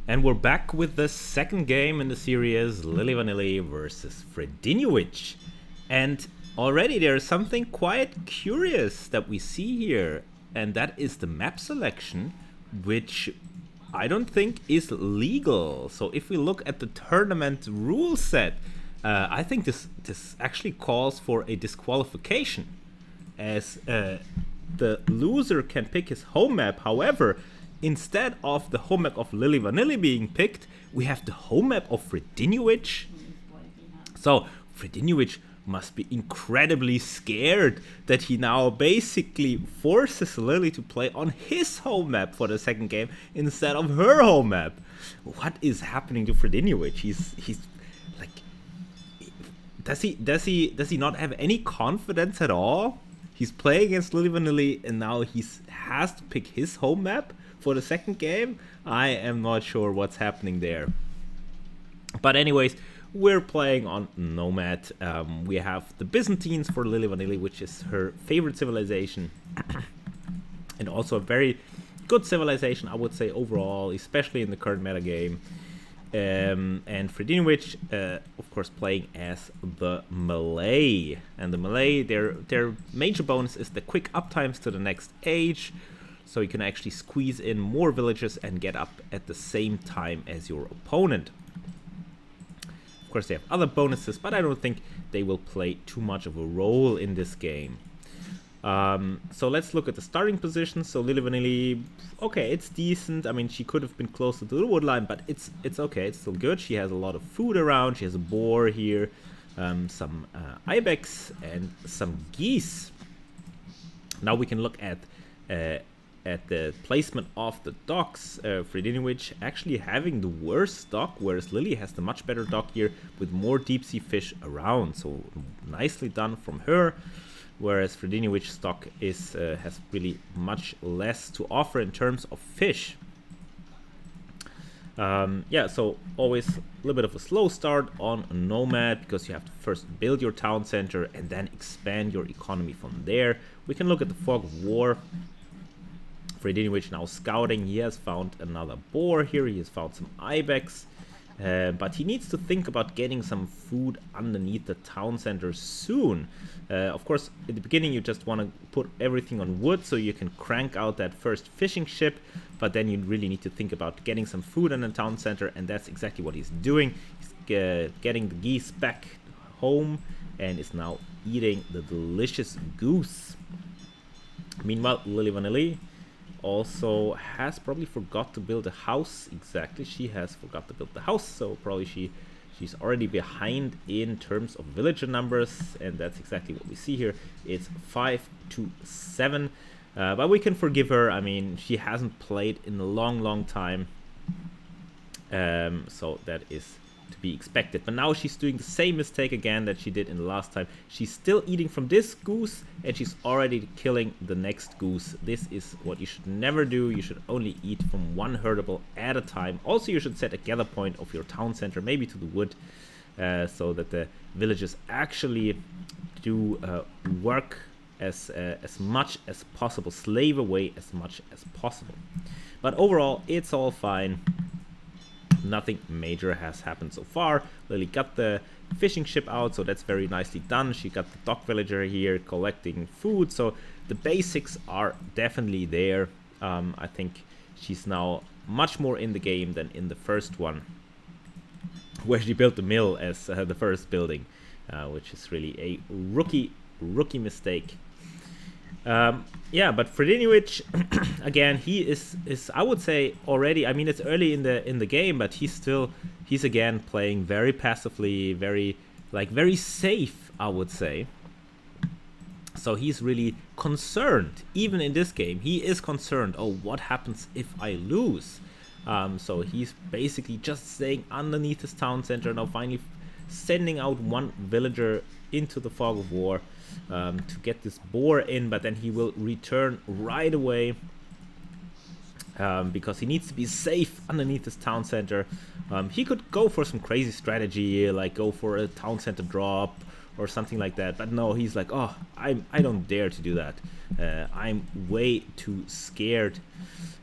And we're back with the second game in the series, Lily Vanilli versus Fredinhiovic. And already there is something quite curious that we see here, and that is the map selection, which I don't think is legal. So if we look at the tournament rule set, I think this actually calls for a disqualification, as the loser can pick his home map. However, instead of the home map of Lily Vanilli being picked, we have the home map of Fredinhiovic. So Fredinhiovic must be incredibly scared that he now basically forces Lily to play on his home map for the second game instead of her home map. What is happening to Fredinhiovic? He's like, does he not have any confidence at all? He's playing against Lily Vanilli and now he has to pick his home map for the second game. I am not sure what's happening there. But anyways, we're playing on Nomad. We have the Byzantines for Lily Vanilli, which is her favorite civilization. And also a very good civilization, I would say, overall, especially in the current meta game. And Fredinhiovic, of course, playing as the Malay. And the Malay, their major bonus is the quick uptimes to the next age. So you can actually squeeze in more villages and get up at the same time as your opponent. Of course, they have other bonuses, but I don't think they will play too much of a role in this game. So let's look at the starting position. So Lily Vanilli, okay, it's decent. I mean, she could have been closer to the wood line, but it's okay. It's still good. She has a lot of food around. She has a boar here, some ibex, and some geese. Now we can look at the placement of the docks. Fredinhiovic actually having the worst dock, whereas Lily has the much better dock here with more deep sea fish around. So nicely done from her. Whereas Fredinhiovic's stock has really much less to offer in terms of fish. Yeah, so always a little bit of a slow start on Nomad because you have to first build your town center and then expand your economy from there. We can look at the Fog of War. Fredinhiovic now scouting. He has found another boar here. He has found some ibex. But he needs to think about getting some food underneath the town center soon. Of course, at the beginning you just want to put everything on wood so you can crank out that first fishing ship, but then you really need to think about getting some food in the town center, and that's exactly what he's doing. He's getting the geese back home and is now eating the delicious goose. Meanwhile, Lily Vanilli also has probably forgot to build a house. Exactly, she has forgot to build the house, so probably she's already behind in terms of villager numbers, and that's exactly what we see here. It's 5 to 7, but we can forgive her. I mean, she hasn't played in a long time, so that is to be expected. But now she's doing the same mistake again that she did in the last time. She's still eating from this goose and she's already killing the next goose. This is what you should never do. You should only eat from one herdable at a time. Also, you should set a gather point of your town center, maybe to the wood, so that the villages actually do work as much as possible, slave away as much as possible. But overall, it's all fine. Nothing major has happened so far. Lily got the fishing ship out, so that's very nicely done. She got the dock villager here collecting food, so the basics are definitely there. I think she's now much more in the game than in the first one, where she built the mill as the first building, which is really a rookie mistake. Yeah, but Fredinhiovic, again, he is I would say already. I mean, it's early in the game, but he's again playing very passively, very safe, I would say. So he's really concerned. Even in this game, he is concerned. Oh, what happens if I lose? So he's basically just staying underneath his town center, now finally sending out one villager into the Fog of War to get this boar in, but then he will return right away because he needs to be safe underneath his town center. He could go for some crazy strategy, like go for a town center drop or something like that. But no, he's like, oh, I don't dare to do that. I'm way too scared.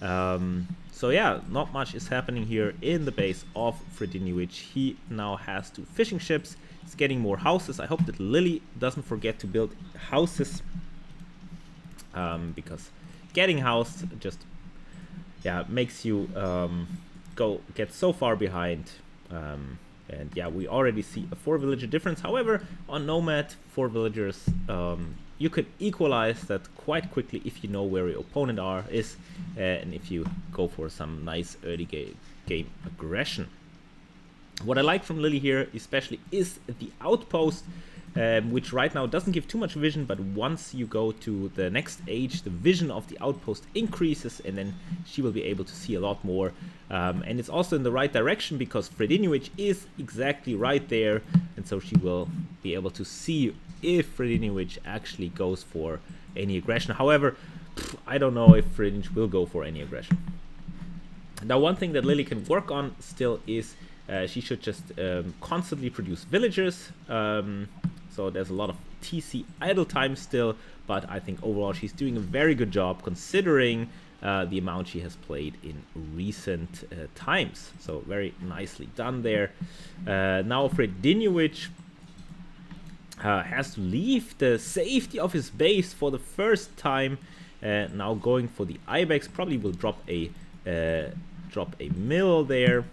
So yeah, not much is happening here in the base of Fredinhiovic. He now has 2 fishing ships. He's getting more houses. I hope that Lily doesn't forget to build houses, because getting housed just makes you get so far behind. And yeah, we already see a 4 villager difference. However, on Nomad, 4 villagers, you could equalize that quite quickly if you know where your opponent is, and if you go for some nice early game aggression. What I like from Lily here especially is the outpost, which right now doesn't give too much vision, but once you go to the next age, the vision of the outpost increases, and then she will be able to see a lot more. And it's also in the right direction because Fredinhiovic is exactly right there, and so she will be able to see if Fredinhiovic actually goes for any aggression. However, I don't know if Fredinhiovic will go for any aggression. Now, one thing that Lily can work on still is she should just constantly produce villagers. So there's a lot of TC idle time still, but I think overall she's doing a very good job considering the amount she has played in recent times. So very nicely done there. Now Fredinhiovic has to leave the safety of his base for the first time. Now going for the Ibex, probably will drop a mill there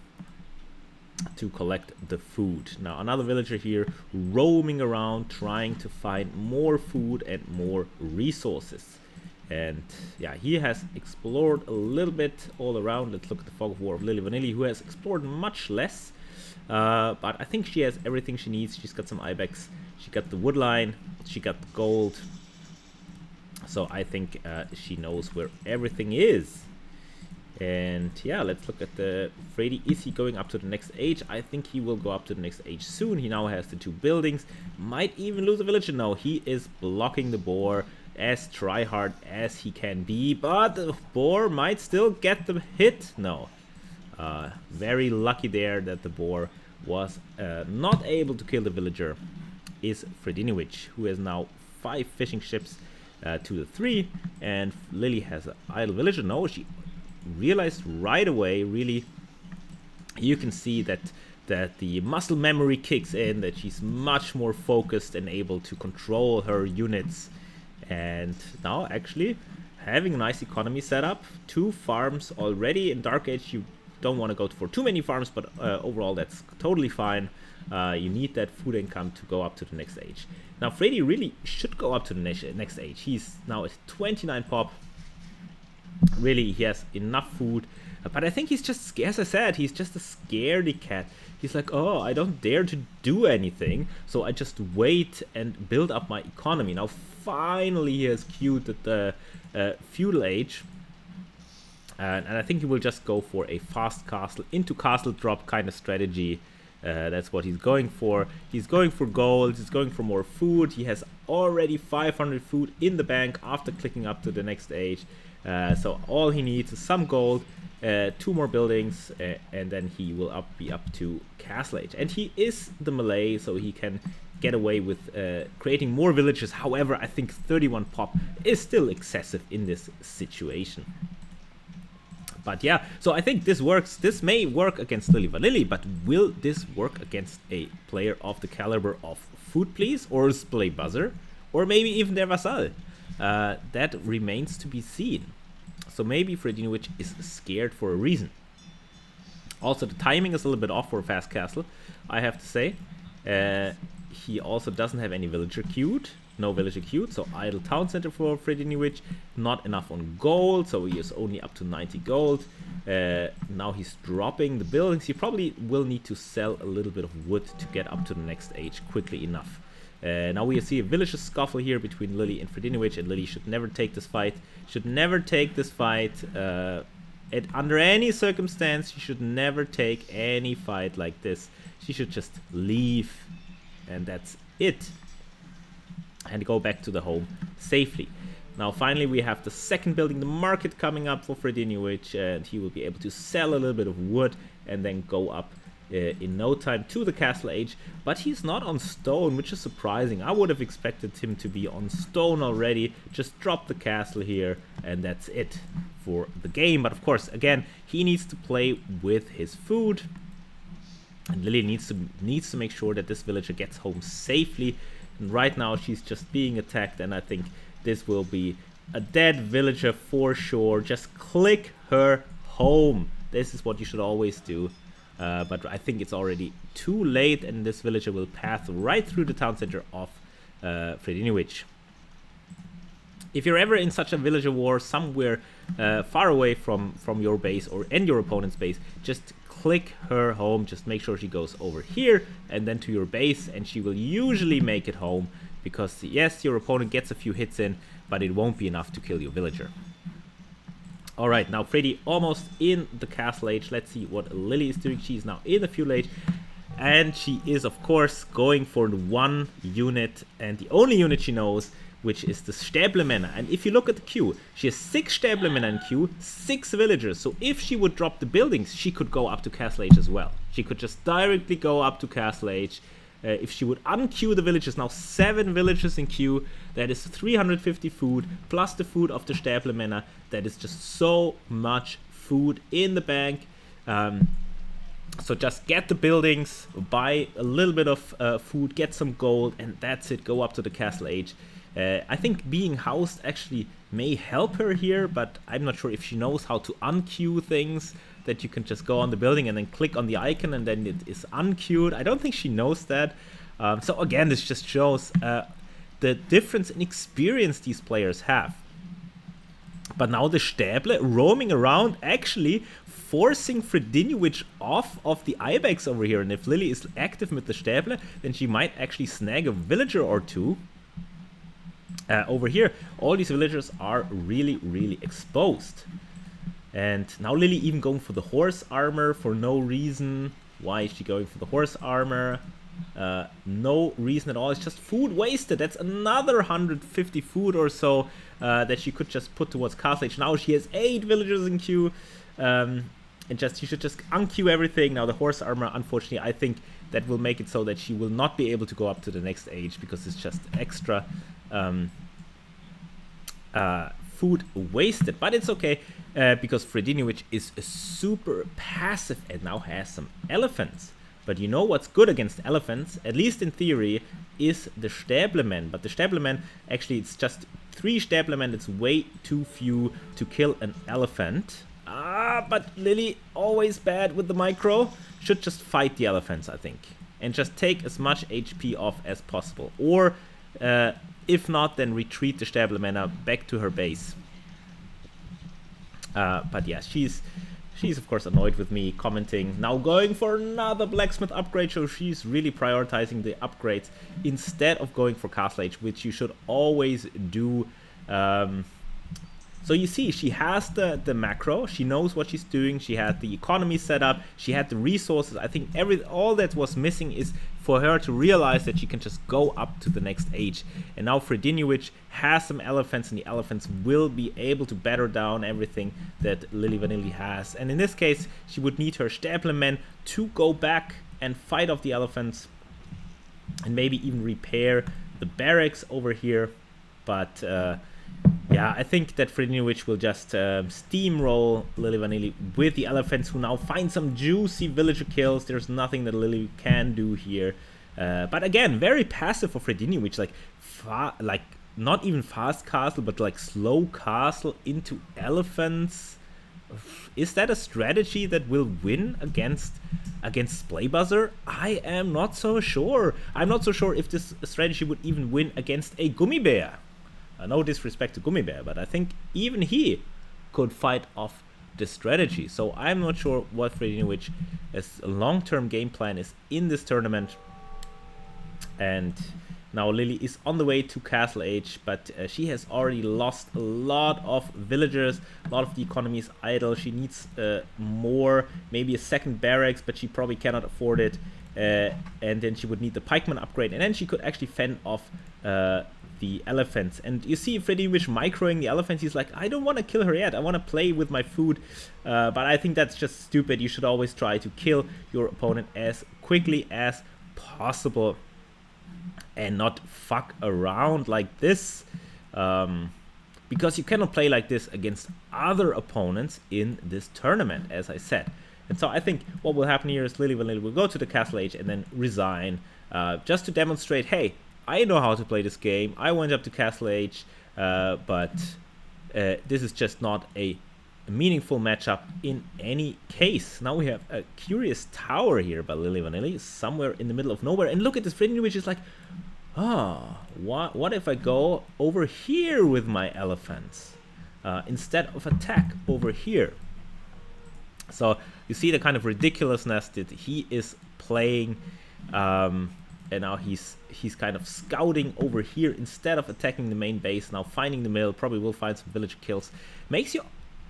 to collect the food. Now another villager here roaming around trying to find more food and more resources. And yeah, he has explored a little bit all around. Let's look at the Fog of War of Lily Vanilli, who has explored much less. But I think she has everything she needs. She's got some Ibex, she got the wood line, she got the gold. So I think she knows where everything is. And yeah, let's look at the Freddy. Is he going up to the next age? I think he will go up to the next age soon. He now has the 2 buildings. Might even lose a villager. No, he is blocking the boar as tryhard as he can be. But the boar might still get the hit. No. Very lucky there that the boar was not able to kill the villager. Is Fredinhiovic, who has now 5 fishing ships to the 3. And Lily has an idle villager. No, she realized right away, really, you can see that the muscle memory kicks in, that she's much more focused and able to control her units, and now actually having a nice economy set up. 2 farms already. In Dark Age you don't want to go for too many farms, but overall that's totally fine. You need that food income to go up to the next age. Now Freddy really should go up to the next age. He's now at 29 pop. Really, he has enough food, but I think he's just, as I said, he's just a scaredy cat. He's like, oh, I don't dare to do anything, so I just wait and build up my economy. Now finally he has queued at the feudal age, and I think he will just go for a fast castle into castle drop kind of strategy. That's what he's going for. He's going for gold, he's going for more food. He has already 500 food in the bank after clicking up to the next age. So all he needs is some gold, 2 more buildings, and then he will be up to Castle Age. And he is the Malay, so he can get away with creating more villages. However, I think 31 pop is still excessive in this situation. But yeah, so I think this works. This may work against Lily Vanilli, but will this work against a player of the caliber of Food Please or Splay Buzzer, or maybe even their Vassal? That remains to be seen. So maybe Fredinhiovic is scared for a reason. Also, the timing is a little bit off for a fast castle, I have to say. He also doesn't have any villager queued. No villager queued, so idle town center for Fredinhiovic. Not enough on gold, so he is only up to 90 gold. Now he's dropping the buildings. He probably will need to sell a little bit of wood to get up to the next age quickly enough. Now we see a villager scuffle here between Lily and Fredinhiovic, and Lily should never take this fight. Should never take this fight. Under any circumstance, she should never take any fight like this. She should just leave, and that's it. And go back to the home safely. Now finally we have the second building, the market, coming up for Fredinhiovic, and he will be able to sell a little bit of wood and then go up in no time to the castle age, but he's not on stone, which is surprising. I would have expected him to be on stone already. Just drop the castle here, and that's it for the game. But of course, again, he needs to play with his food, and Lily needs to make sure that this villager gets home safely. And right now, she's just being attacked, and I think this will be a dead villager for sure. Just click her home. This is what you should always do. But I think it's already too late, and this villager will pass right through the town center of Fredinhiovic. If you're ever in such a villager war somewhere far away from your base or in your opponent's base, just click her home. Just make sure she goes over here and then to your base, and she will usually make it home, because yes, your opponent gets a few hits in, but it won't be enough to kill your villager. Alright, now Freddy almost in the castle age. Let's see what Lily is doing. She's now in the feudal age, and she is of course going for the one unit and the only unit she knows, which is the Stäblemänner. And if you look at the queue, she has 6 Stäblemänner in queue, 6 villagers. So if she would drop the buildings, she could go up to castle age as well. She could just directly go up to castle age. If she would unqueue the villagers, now 7 villagers in queue, that is 350 food, plus the food of the Stäblemänner. That is just so much food in the bank. So just get the buildings, buy a little bit of food, get some gold, and that's it, go up to the castle age. I think being housed actually may help her here, but I'm not sure if she knows how to unqueue things, that you can just go on the building and then click on the icon and then it is unqueued. I don't think she knows that. So again, this just shows the difference in experience these players have. But now the Stäble roaming around, actually forcing Fredinhiovic off of the Ibex over here. And if Lily is active with the Stäble, then she might actually snag a villager or two. Over here, all these villagers are really, really exposed. And now Lily even going for the horse armor for no reason. Why is she going for the horse armor? No reason at all. It's just food wasted. That's another 150 food or so that she could just put towards castle age. Now she has 8 villagers in queue. And she should just unqueue everything. Now the horse armor, unfortunately, I think that will make it so that she will not be able to go up to the next age, because it's just extra food wasted. But it's okay, because Fredinhiovic is super passive and now has some elephants. But you know what's good against elephants, at least in theory, is the Stäblemen. But the Stäblemen, actually, it's just 3 Stäblemen. It's way too few to kill an elephant. But Lily, always bad with the micro, should just fight the elephants, I think. And just take as much HP off as possible. Or, if not, then retreat the Stäblemänner back to her base. But yeah, she's of course annoyed with me commenting. Now going for another blacksmith upgrade, so she's really prioritizing the upgrades instead of going for castle age, which you should always do. So you see, she has the macro, she knows what she's doing, she had the economy set up, she had the resources. I think all that was missing is for her to realize that she can just go up to the next age. And now Fredinhiovic has some elephants, and the elephants will be able to batter down everything that Lily Vanilli has. And in this case, she would need her Stäblemen to go back and fight off the elephants, and maybe even repair the barracks over here. But yeah, I think that Fredinhiovic will just steamroll Lily Vanilli with the elephants, who now find some juicy villager kills. There's nothing that Lily can do here. But again, very passive for Fredinhiovic, like not even fast castle, but like slow castle into elephants. Is that a strategy that will win against Splaybuzzer? I am not so sure. I'm not so sure if this strategy would even win against a Gummibär. No disrespect to Gummibär, but I think even he could fight off this strategy. So I'm not sure what Fredinhiovic as a long-term game plan is in this tournament. And now Lily is on the way to castle age, but she has already lost a lot of villagers. A lot of the economy is idle. She needs more, maybe a second barracks, but she probably cannot afford it. And then she would need the pikeman upgrade, and then she could actually fend off the elephants. And you see Fredinhiovic microing the elephants. He's like, I don't want to kill her yet. I want to play with my food. But I think that's just stupid. You should always try to kill your opponent as quickly as possible and not fuck around like this. Because you cannot play like this against other opponents in this tournament, as I said. And so I think what will happen here is Lily Vanilli will go to the Castle Age and then resign, just to demonstrate, hey, I know how to play this game. I went up to Castle Age, but this is just not a meaningful matchup in any case. Now we have a curious tower here by Lily Vanilli, somewhere in the middle of nowhere. And look at this, Fredinhiovic is like, what if I go over here with my elephants instead of attack over here? So you see the kind of ridiculousness that he is playing, and now he's kind of scouting over here instead of attacking the main base. Now finding the mill, probably will find some village kills. Makes you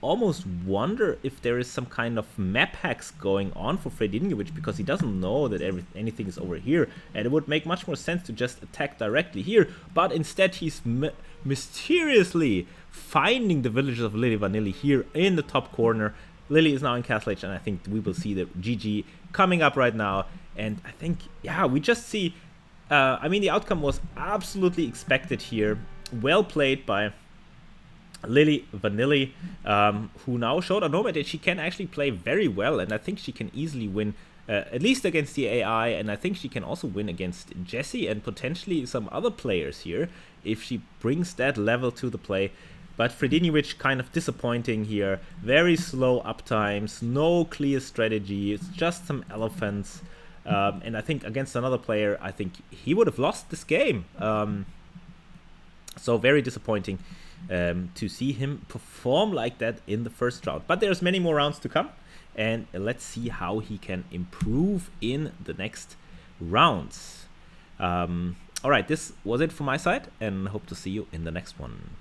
almost wonder if there is some kind of map hacks going on for Fredinhiovic, because he doesn't know that anything is over here, and it would make much more sense to just attack directly here, but instead he's mysteriously finding the villages of Lily Vanilli here in the top corner. Lily is now in Castle Age, and I think we will see the GG coming up right now. And I think, yeah, we just see, I mean, the outcome was absolutely expected here. Well played by Lily Vanilli, who now showed on Nomad that she can actually play very well, and I think she can easily win, at least against the AI, and I think she can also win against Jessie and potentially some other players here, if she brings that level to the play. But Fredinhiovic kind of disappointing here, very slow uptimes, no clear strategy, it's just some elephants, and I think against another player, I think he would have lost this game. So very disappointing to see him perform like that in the first round. But there's many more rounds to come, and let's see how he can improve in the next rounds. Alright, this was it from my side, and hope to see you in the next one.